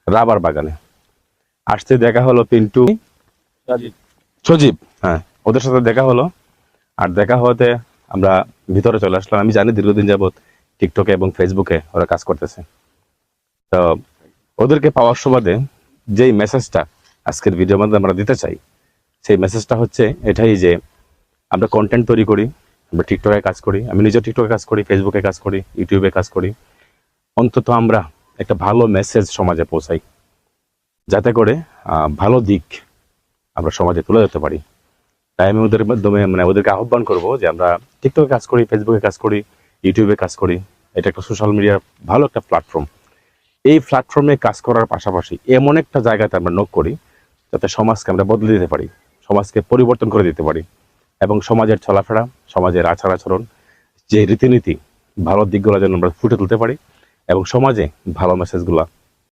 Rubber বাগানে আসতে দেখা হলো পিন্টু, সজীব, হ্যাঁ ওদের সাথে দেখা হলো। আর দেখা হতে আমরা ভিতরে চলে আসলাম। আমি জানি দীর্ঘদিন যাবত টিকটকে এবং ফেসবুকে ওরা কাজ করতেছে। তো ওদেরকে পাওয়ার সুবাদে যেই মেসেজটা আজকের ভিডিওর মধ্যে আমরা দিতে চাই, সেই মেসেজটা হচ্ছে এটাই যে আমরা কন্টেন্ট তৈরি করি, আমরা টিকটকে কাজ করি, আমি নিজে টিকটকে কাজ করি, ফেসবুকে কাজ করি, ইউটিউবে কাজ করি। অন্তত আমরা একটা ভালো মেসেজ সমাজে পৌঁছাই, যাতে করে ভালো দিক আমরা সমাজে তুলে ধরতে পারি। তাই আমি ওদের মাধ্যমে ওদেরকে আহ্বান করব যে আমরা টিকটকে কাজ করি, ফেসবুকে কাজ করি, ইউটিউবে কাজ করি। এটা একটা সোশ্যাল মিডিয়ার ভালো একটা প্ল্যাটফর্ম। এই প্ল্যাটফর্মে কাজ করার পাশাপাশি এমন একটা জায়গাতে আমরা নক করি যাতে সমাজকে আমরা বদলে দিতে পারি, সমাজকে পরিবর্তন করে দিতে পারি, এবং সমাজের চলাফেরা, সমাজের আচার আচরণ, যে রীতিনীতি, ভালো দিকগুলো যেন আমরা ফুটে তুলতে পারি এবং সমাজে ভালো মেসেজগুলো